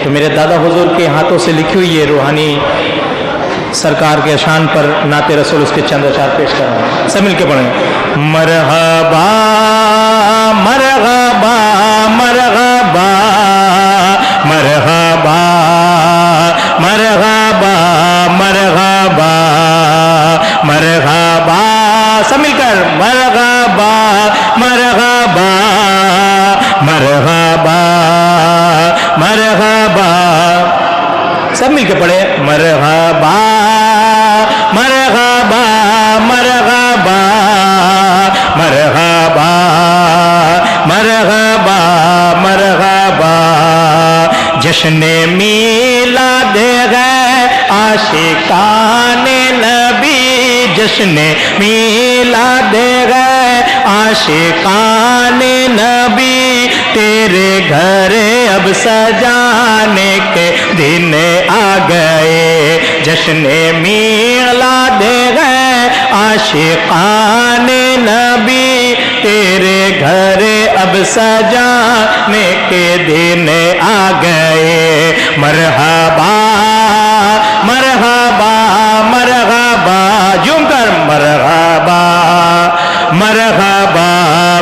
तो मेरे दादा हुजूर के हाथों से लिखी हुई ये रूहानी सरकार के शान पर नाते रसूल उसके चंद अशार पेश कर रहा हूँ। सब मिलके पढ़ें। मरहबा मरहबा मरहबा मरहबा मरहबा मरहबा मरहबा, सब मिलकर मरहबा मरहबा मरहबा मरहबा, सब मिलकर पढ़े। मरहबा मरहबा मरहबा मरहबा मरहबा मरहबा, जश्न मीलाद है आशिकाने नबी, जश्न मीलाद है आशिकाने नबी, तेरे घर अब सजाने के दिन आ गए। जश्न मीलाद है आशिकाने नबी, तेरे घर अब सजाने के दिन आ गए। मरहबा मरहबा मरहबा, जूम कर मरहबा मरहबा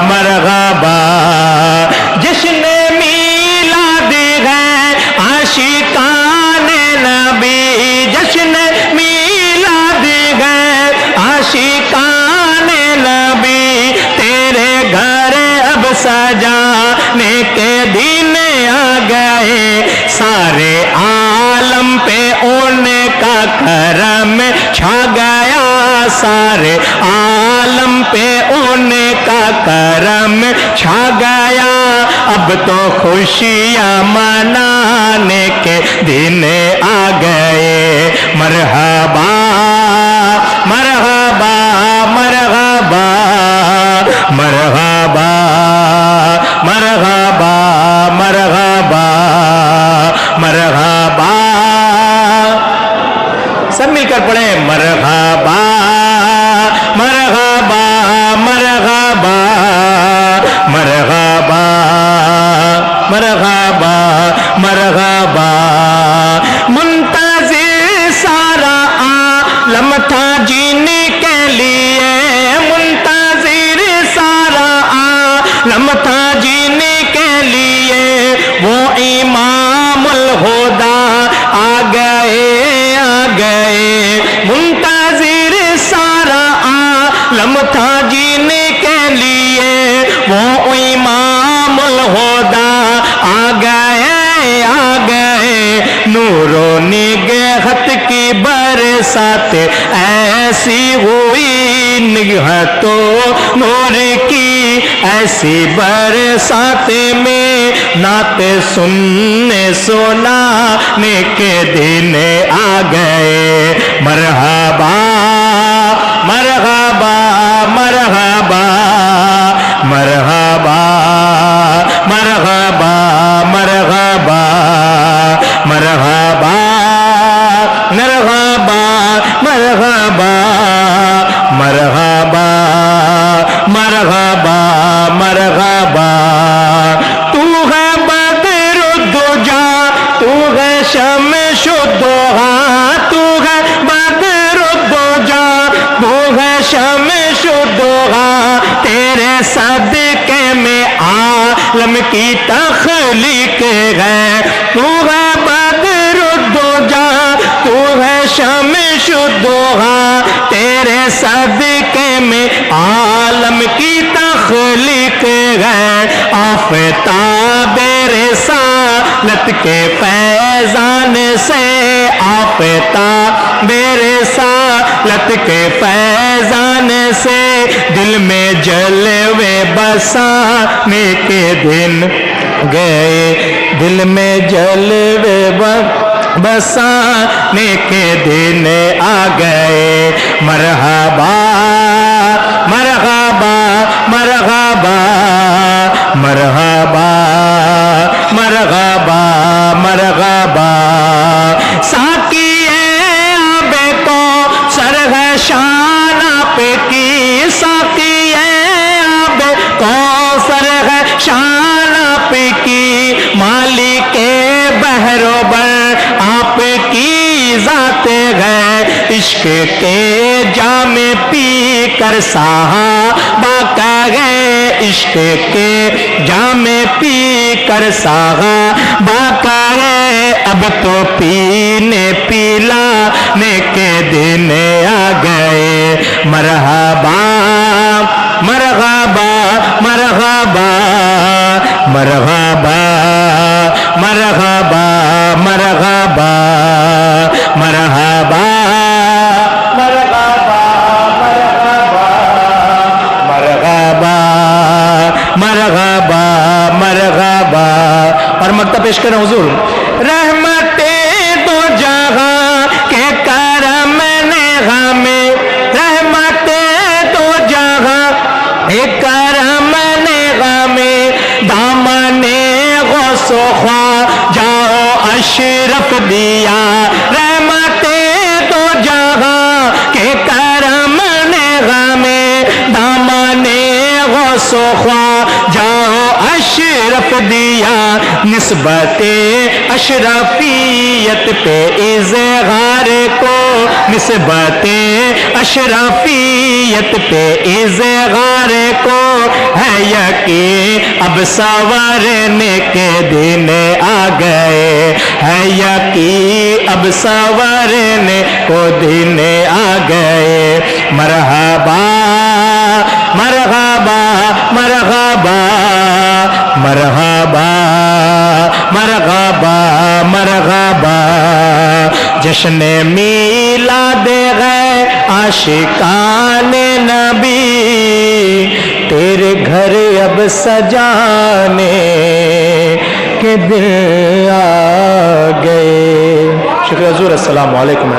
मरहबा, जश्न मीलाद है आशिकाने नबी, जश्न मीलाद है आशिकाने नबी, तेरे घर अब सजाने के दिन आ गए। सारे आलम पे उनका करम छा गया, सारे आलम पे उनका करम छा गया, अब तो खुशियाँ मनाने के दिन आ गए। मरहबा मरहबा मरहबा मरहबा मरहबा मरहबा मरहबा, सब मिलकर पढ़े। मरहबा मरहबा मरहबा मरहबा मरहबा मरहबा, मुंतज़िर सारा आलम था जीने के लिए, मुंतज़िर सारा आलम था जीने के लिए, वो इमामुल हुदा आ गए आ गए। मुंतज़िर सारा आलम था जीने के लिए, वो इमामुल हुदा आ गए आ गए। नूरो निगहत की बरसात ऐसी हुई, निगहतों नूर की ऐसी बरसात में, नाते सुनने सुनाने के दिन आ गए। मरहबा मरहबा मरहबा मरहबा मरहबा मरहबा मरहबा मरहबा मरहबा मरहबा मरहबा मरहबा, तू है बदरुद्दुजा, तू है शम्सुद्दोहा, तू है बदरुद्दुजा, तू है शम्सुद्दोहा, तेरे सदके में आलम की तख्लीक है। तू है बदरुद्दुजा, तू है शम्सुद्दोहा, तेरे सदके में आलम की तख्लीक है। आफ़ताबे रिसालत के फैज़ान से, आफ़ताबे रिसालत के फैज़ान से, दिल में जलवे बसाने के दिन गए, दिल में जलवे बसाने के दिन आ गए। मरहबा मरहबा मरहबा मरहबा मरहबा मरहबा, साकिए आबे को सरह शाना पे की, साकिए आबे को सरह शाना पे की, मालिके बहरो इश्क जाम पी कर साहबा का गए, इश्क के जाम पी कर साहबा का गए, अब तो पीने पिलाने के दिन आ गए। मरहबा मरहबा मरहबा मरहबा मरहबा मरहबा मरहबा मरहबा मरहबा मरहबा मरहबा। और मक्ता पेश करें हुजूर। रहमते दो जहां के करम ने हमें, रहमते दो जहां के करम ने हमें, दामने गौसो ख्वाजा अशरफ दिया। रहमते दो जहां के करम ने हमें, दामने गौसो ख्वाजा अशरफ दिया। निस्बते अशरफियत पे इज़हार को, निस्बते अशरफियत पे इज़हार को है यकीन, अब संवरने के दिन आ गए, है यकीन अब संवरने को दिन आ गए। मरहबा मरहबा मरहबा मरहबा मरहबा मरहबा। जश्न मिलाद गए आशिकाने नबी, तेरे घर अब सजाने के दिन आ गए। शुक्रिया हुजूर। अस्सलामु अलैकुम।